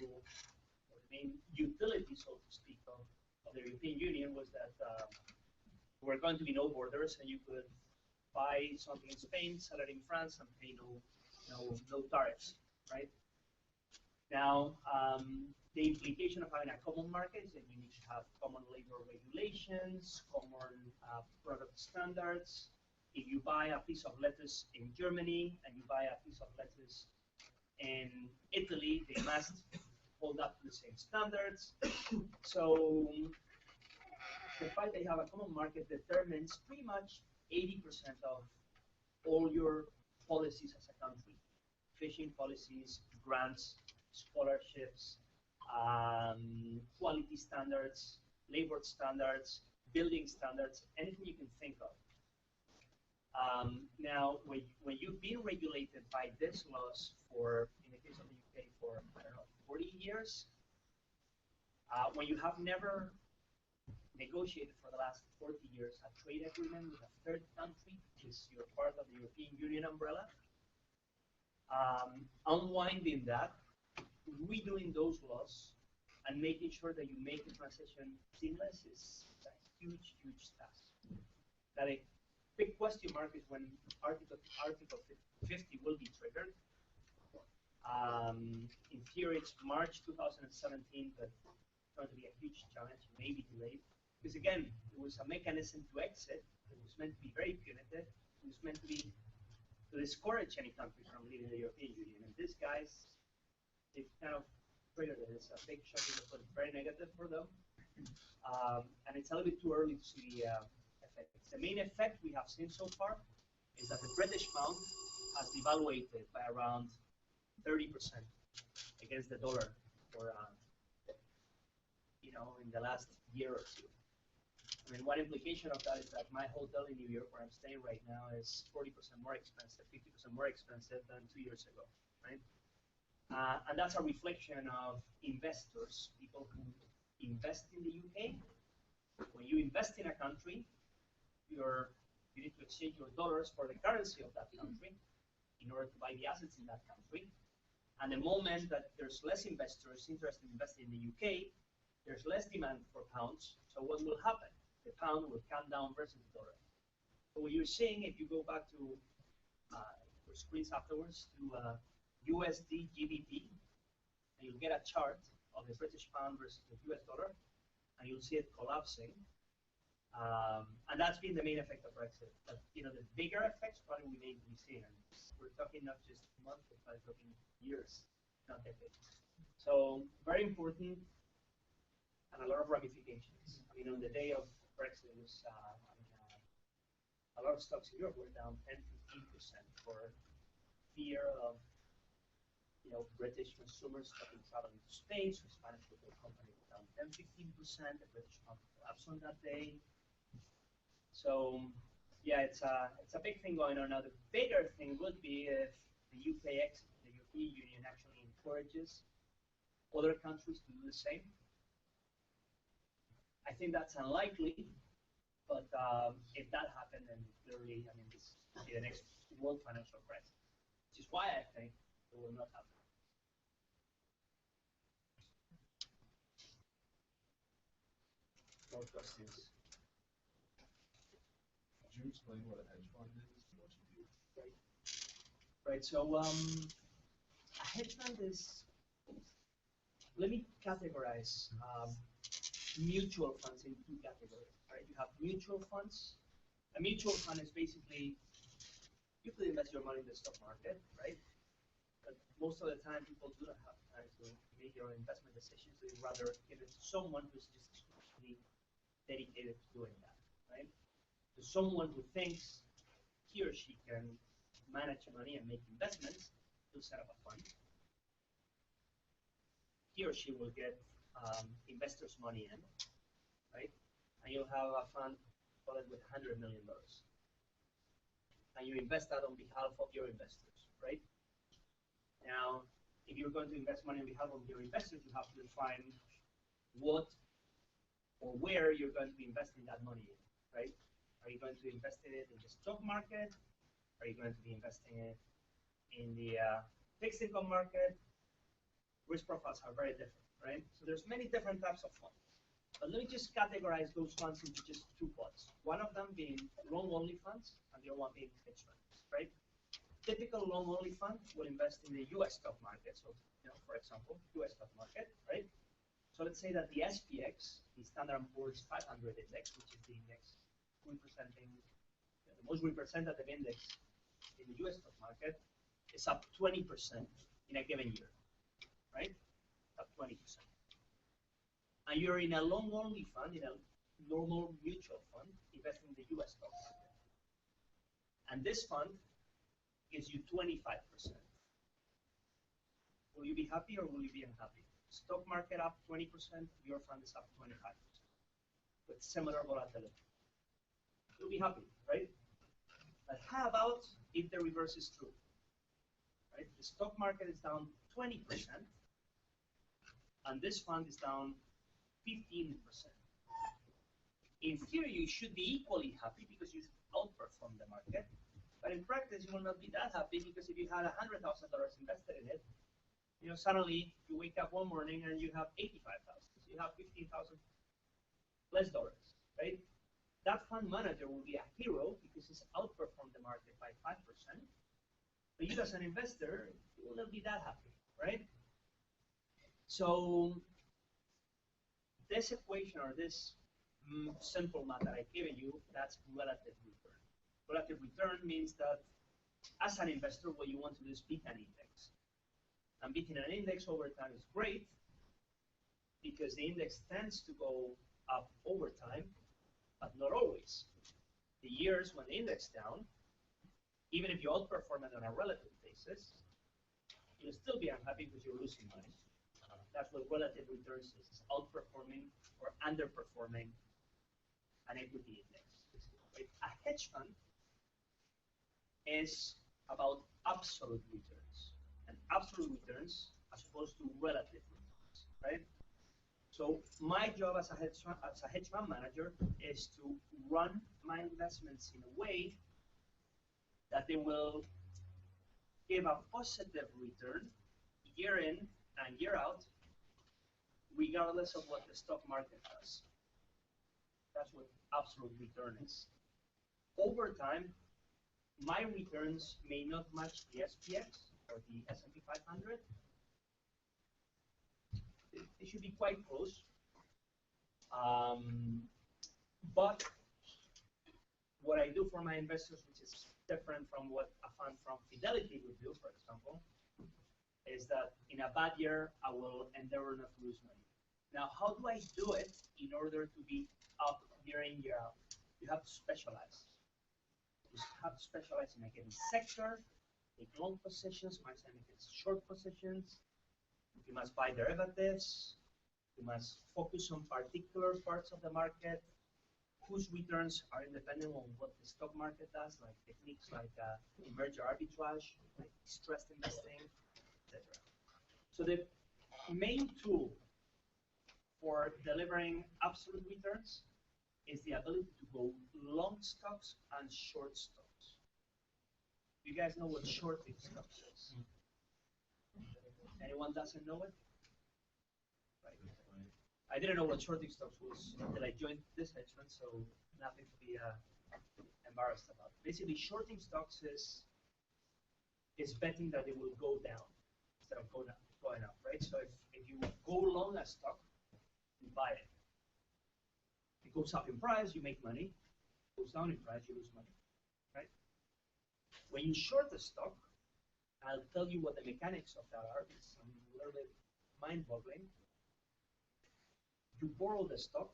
or the main utility, so to speak, of the European Union was that there were going to be no borders, and you could buy something in Spain, sell it in France, and pay no tariffs, right? Now, the implication of having a common market is that you need to have common labor regulations, common product standards. If you buy a piece of lettuce in Germany and you buy a piece of lettuce in Italy, they must hold up to the same standards. So the fact that you have a common market determines pretty much 80% of all your policies as a country. Fishing policies, grants, scholarships, quality standards, labor standards, building standards, anything you can think of. Now, when you've been regulated by these laws for, in the case of the UK, for, I don't know, 40 years, when you have never negotiated for the last 40 years a trade agreement with a third country, because you're part of the European Union umbrella, unwinding that, redoing those laws, and making sure that you make the transition seamless is a huge, huge task. That a big question mark is when Article 50 will be triggered. In theory, it's March 2017, but it's going to be a huge challenge, maybe delayed. Because again, it was a mechanism to exit. It was meant to be very punitive. It was meant to be to discourage any country from leaving the European Union. And these guys, they've kind of triggered it. It's a big shock, but it's very negative for them. And it's a little bit too early to see the effects. The main effect we have seen so far is that the British pound has devaluated by around 30% against the dollar for, in the last year or two. I mean, one implication of that is that my hotel in New York, where I'm staying right now, is 40% more expensive, 50% more expensive than 2 years ago, right? And that's a reflection of investors, people who invest in the UK. When you invest in a country, you need to exchange your dollars for the currency of that country in order to buy the assets in that country. And the moment that there's less investors interested in investing in the UK, there's less demand for pounds. So what will happen? The pound will come down versus the dollar. So what you're seeing, if you go back to your screens afterwards, to USD GBP, and you'll get a chart of the British pound versus the US dollar, and you'll see it collapsing. And that's been the main effect of Brexit. But the bigger effects probably remain to be seen. And we're talking not just months, but we're talking years, not decades. So very important, and a lot of ramifications. I mean, on the day of Brexit, was, a lot of stocks in Europe were down 10–15% for fear of British consumers stopping traveling to Spain. So Spanish local company was down 10–15%. The British pound collapsed on that day. So yeah, it's a big thing going on now. The bigger thing would be if the UK exit the European Union actually encourages other countries to do the same. I think that's unlikely, but if that happened, then clearly, I mean, this will be the next world financial crisis, which is why I think it will not happen. More questions? Could you explain what a hedge fund is and what you do? Right. So a hedge fund is, let me categorize mutual funds in two categories. Right? You have mutual funds. A mutual fund is basically, you could invest your money in the stock market, right? But most of the time, people do not have time to make their own investment decisions. They'd rather give it to someone who's just exclusively dedicated to doing that, right? To someone who thinks he or she can manage money and make investments, will set up a fund. He or she will get investors' money in, right? And you'll have a fund with $100 million. And you invest that on behalf of your investors, right? Now, if you're going to invest money on behalf of your investors, you have to define what or where you're going to be investing that money in, right? Are you going to be investing it in the stock market? Are you going to be investing it in the fixed income market? risk profiles are very different, right? So there's many different types of funds. But let me just categorize those funds into just two pots. One of them being long-only funds, and the other one being hedge funds, right? Typical long-only fund will invest in the U.S. stock market. So, for example, U.S. stock market, right? So let's say that the SPX, the Standard & Poor's 500 index, which is the index representing the most representative index in the U.S. stock market, is up 20% in a given year, right? Up 20%. And you're in a long-only fund, in a normal mutual fund, investing in the U.S. stock market. And this fund gives you 25%. Will you be happy or will you be unhappy? Stock market up 20%, your fund is up 25%, with similar volatility. You'll be happy, right? But how about if the reverse is true? Right? The stock market is down 20%, and this fund is down 15%. In theory, you should be equally happy because you outperform the market. But in practice, you will not be that happy because if you had $100,000 invested in it, suddenly you wake up one morning and you have 85,000. So you have 15,000 less dollars, right? That fund manager will be a hero because he's outperformed the market by 5%. But you as an investor, you will not be that happy, right? So this equation or this simple math that I've given you, that's relative return. Relative return means that as an investor, what you want to do is beat an index. And beating an index over time is great because the index tends to go up over time, but not always. The years when the index is down, even if you outperform it on a relative basis, you'll still be unhappy because you're losing money. That's what relative returns is outperforming or underperforming an equity index. Right? A hedge fund is about absolute returns, and absolute returns as opposed to relative returns, right? So my job as a hedge fund manager is to run my investments in a way that they will give a positive return year in and year out, regardless of what the stock market does. That's what absolute return is. Over time, my returns may not match the SPX or the S&P 500. They should be quite close. But what I do for my investors, which is different from what a fund from Fidelity would do, for example, is that in a bad year, I will endeavor not to lose money. Now, how do I do it in order to be up year in, year out? You have to specialize. You have to specialize in a given sector, make long positions, make short positions. You must buy derivatives. You must focus on particular parts of the market whose returns are independent on what the stock market does, like techniques like emergent arbitrage, like distressed investing, etc. So the main tool for delivering absolute returns is the ability to go long stocks and short stocks. You guys know what shorting stocks is? Anyone doesn't know it? Right. I didn't know what shorting stocks was until I joined this hedge fund, so nothing to be embarrassed about. Basically, shorting stocks is betting that it will go down instead of going up, right? So if you go long a stock, you buy it. It goes up in price, you make money. It goes down in price, you lose money, right? When you short a stock, I'll tell you what the mechanics of that are. It's a little bit mind-boggling. You borrow the stock,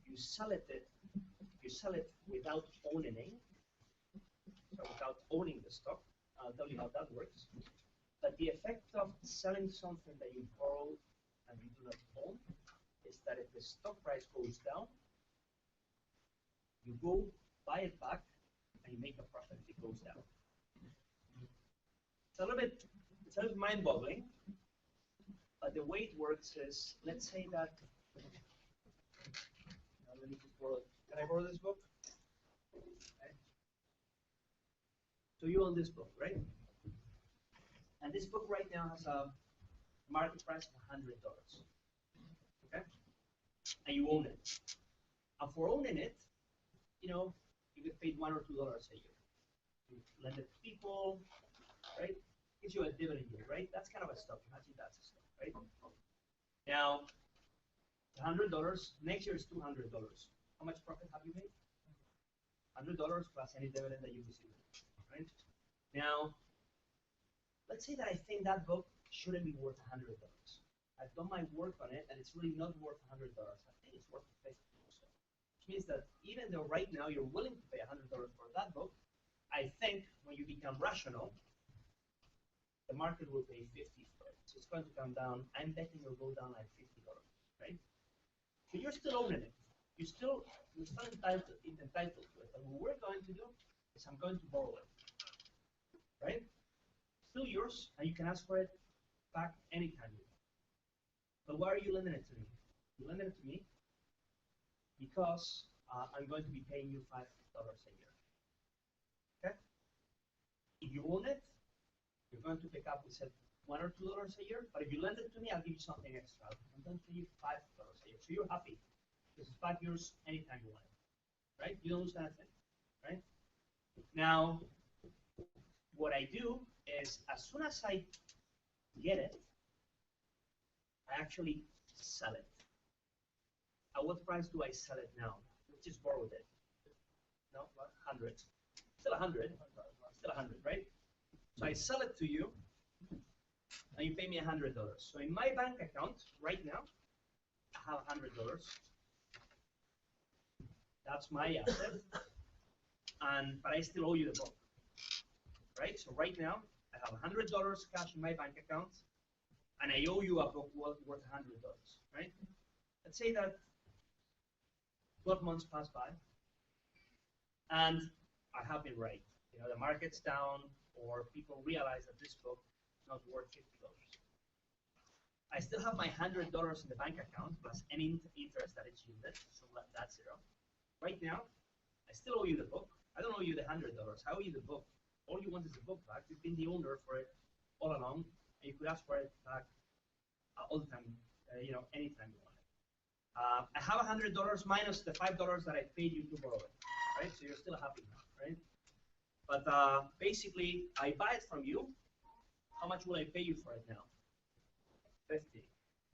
you sell it without owning it, so without owning the stock. I'll tell you how that works. But the effect of selling something that you borrowed and you do not own is that if the stock price goes down, you go buy it back and you make a profit if it goes down. It's a little bit mind-boggling, but the way it works is, let's say that, let me just borrow, can I borrow this book? Okay. So you own this book, right? And this book right now has a market price of $100. Okay, and you own it. And for owning it, you know, you get paid $1 or $2 a year. You lend it to people, right? Gives you a dividend yield, right? That's kind of a stock. Imagine that's a stock, right? Now, $100. Next year is $200. How much profit have you made? $100 plus any dividend that you receive, right? Now, let's say that I think that book shouldn't be worth $100. I've done my work on it, and it's really not worth $100. I think it's worth $50. Which means that even though right now you're willing to pay $100 for that book, I think when you become rational, the market will pay $50 for it. So it's going to come down. I'm betting it'll go down like $50, right? So you're still owning it. You're still entitled to it. And what we're going to do is I'm going to borrow it, right? Still yours, and you can ask for it back anytime you want. But why are you lending it to me? You lending it to me because I'm going to be paying you $5 a year. Okay? If you own it, you're going to pick up, we said, $1 or $2 a year. But if you lend it to me, I'll give you something extra. I'm going to pay you $5 a year. So you're happy. This is 5 years anytime you want it. Right? You don't lose anything. Right? Now, what I do is as soon as I get it, I actually sell it. At what price do I sell it now? We just borrowed it. No, 100. Still 100. Still 100, right? So I sell it to you, and you pay me $100. So in my bank account right now, I have $100. That's my asset, but I still owe you the book, right? So right now, I have $100 cash in my bank account, and I owe you a book worth $100, right? Let's say that 12 months pass by, and I have been right. You know, the market's down, or people realize that this book is not worth $50. I still have my $100 in the bank account plus any interest that it's yielded, so that's zero. Right now, I still owe you the book. I don't owe you the $100. I owe you the book. All you want is the book back. You've been the owner for it all along, and you could ask for it back all the time, you know, anytime you want it. I have $100 minus the $5 that I paid you to borrow it, right? So you're still happy now, right? But basically, I buy it from you. How much will I pay you for it now? 50,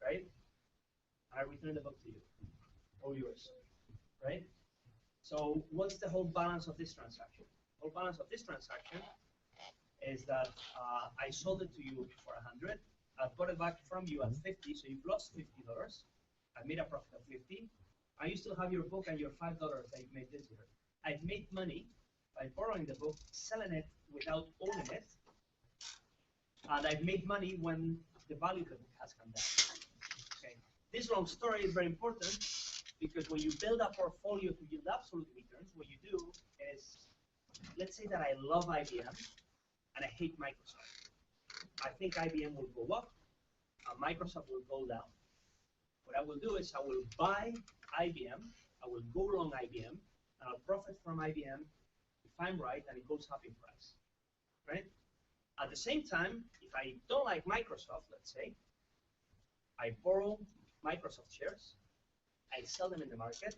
right? I return the book to you, all yours, right? So what's the whole balance of this transaction? The whole balance of this transaction is that I sold it to you for 100. I bought it back from you at 50, so you've lost $50. I made a profit of 50. And you still have your book and your $5 that you made this year. I've made money by borrowing the book, selling it without owning it, and I've made money when the value of the book has come down. Okay. This long story is very important because when you build a portfolio to yield absolute returns, what you do is, let's say that I love IBM and I hate Microsoft. I think IBM will go up and Microsoft will go down. What I will do is I will buy IBM, I will go long IBM, and I'll profit from IBM if I'm right and it goes up in price, right? At the same time, if I don't like Microsoft, let's say, I borrow Microsoft shares, I sell them in the market,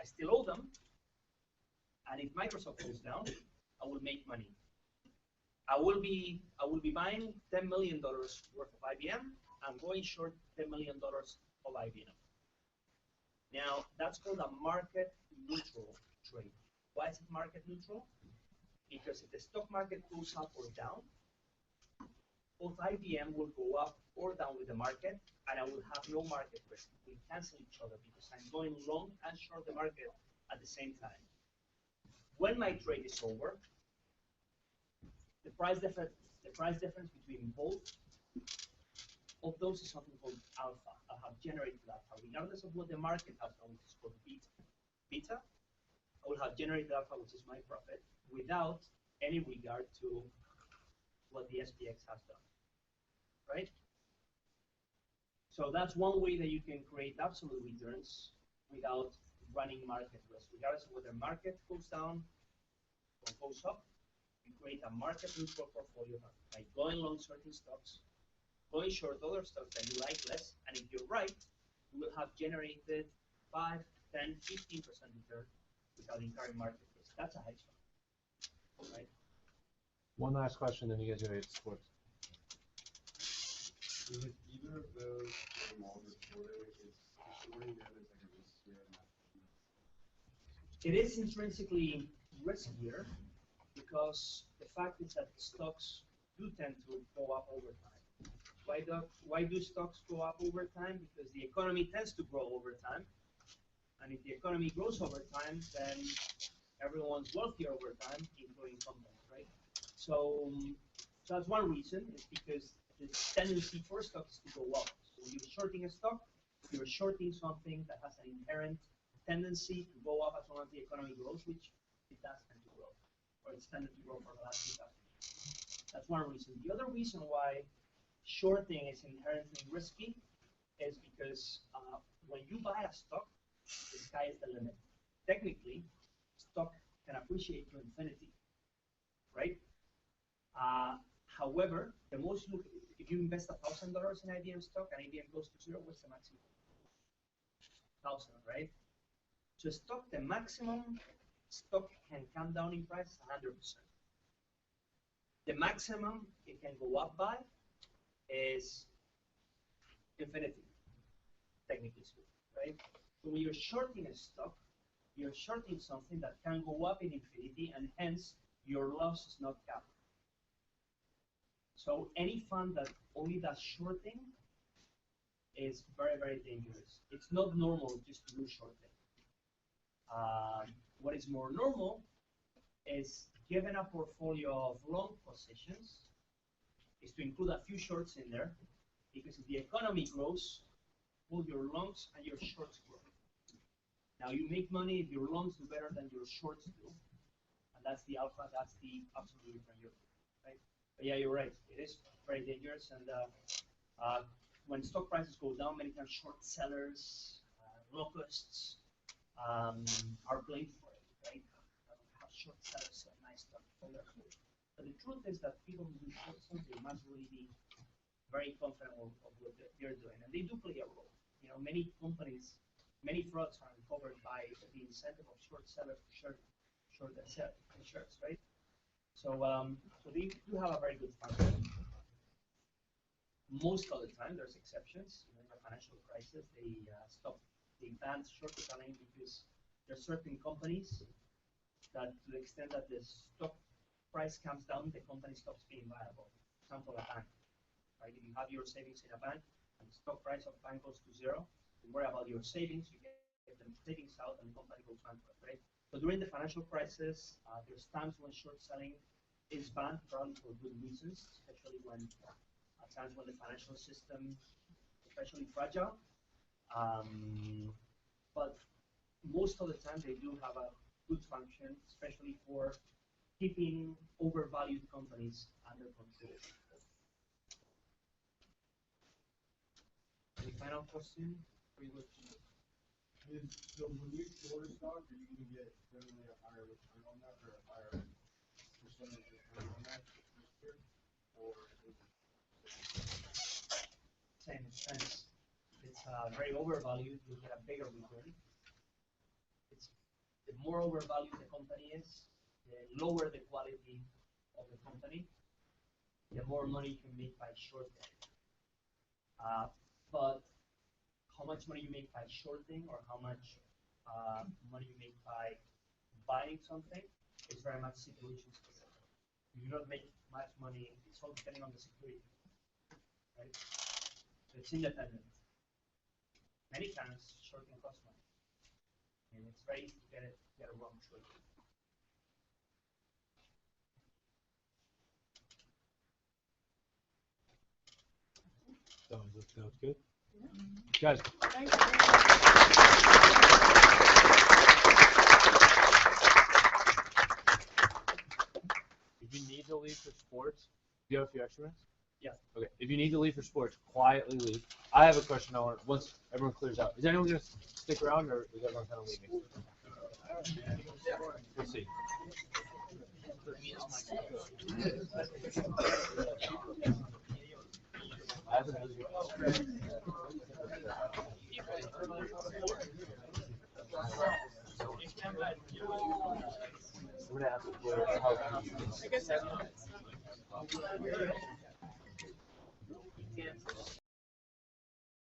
I still owe them, and if Microsoft goes down, I will make money. I will be buying $10 million worth of IBM and going short $10 million of IBM. Now, that's called a market neutral trade. Why is it market neutral? Because if the stock market goes up or down, both IBM will go up or down with the market, and I will have no market risk. We cancel each other because I'm going long and short the market at the same time. When my trade is over, the price difference between both of those is something called alpha. I have generated alpha, regardless of what the market has done, which is called beta. I will have generated alpha, which is my profit, without any regard to what the SPX has done, right? So that's one way that you can create absolute returns without running market risk. Regardless of whether market goes down or goes up, you create a market neutral portfolio by going long certain stocks going short other stocks that you like less, and if you're right, you will have generated 5, 10, 15% return without incurring market risk. That's a hedge fund, right? One last question, then you guys are ready to sports. So with either of those, long or shorter, is shorting that is like a riskier than It is intrinsically riskier because the fact is that stocks do tend to go up over time. Why do stocks go up over time? Because the economy tends to grow over time. And if the economy grows over time, then everyone's wealthier over time, including companies, right? So that's one reason, is because the tendency for stocks to go up. So when you're shorting a stock, you're shorting something that has an inherent tendency to go up as long as the economy grows, which it does tend to grow, or it's tended to grow for the last 2000 years. That's one reason. The other reason why shorting is inherently risky is because when you buy a stock, the sky is the limit. Technically, stock can appreciate to infinity, right? However, if you invest $1,000 in IBM stock and IBM goes to zero, what's the maximum? 1,000, right? So the maximum stock can come down in price 100%. The maximum it can go up by is infinity, technically speaking, right? So when you're shorting a stock, you're shorting something that can go up in infinity, and hence your loss is not capped. So any fund that only does shorting is very, very dangerous. It's not normal just to do shorting. What is more normal is, given a portfolio of long positions, is to include a few shorts in there, because if the economy grows, both your longs and your shorts grow. Now you make money if your longs do better than your shorts do, and that's the alpha, that's the absolute return yield, right? But yeah, you're right, it is very dangerous, and when stock prices go down, many times short sellers, locusts, are blamed for it, right? How short sellers sell nice stuff. But the truth is that people who do short selling, they must really be very confident of what they're doing, and they do play a role. You know, many companies, many frauds are uncovered by the incentive of short sellers to short their shares, right? So, so they do have a very good function. Most of the time, there's exceptions. In the financial crisis, they banned short selling because there are certain companies that, to the extent that the stock price comes down, the company stops being viable. For example, a bank, right? If you have your savings in a bank and the stock price of the bank goes to zero, you worry about your savings, you get them savings out, and the company goes bankrupt, right? So during the financial crisis, there's times when short selling is banned, probably for good reasons, especially when times when the financial system is especially fragile. But most of the time, they do have a good function, especially for keeping overvalued companies under control. Any final question? So when you short a stock, are you going to get generally a higher return on that, or a higher percentage return on that this year? Or is it Same expense. It's very overvalued, you get a bigger return. The more overvalued the company is, the lower the quality of the company, the more money you can make by shorting. But how much money you make by shorting, or how much money you make by buying something, is very much situation specific. You do not make much money, it's all depending on the security, right? So it's independent. Many times, shorting costs money, and it's very easy to get a wrong short. That was good. Guys. If you need to leave for sports, do you have a few extra minutes? Yeah. Okay. If you need to leave for sports, quietly leave. I have a question I want, once everyone clears out. Is anyone going to stick around, or is everyone kind of leaving? We'll see. I haven't heard you. I'm gonna ask for how he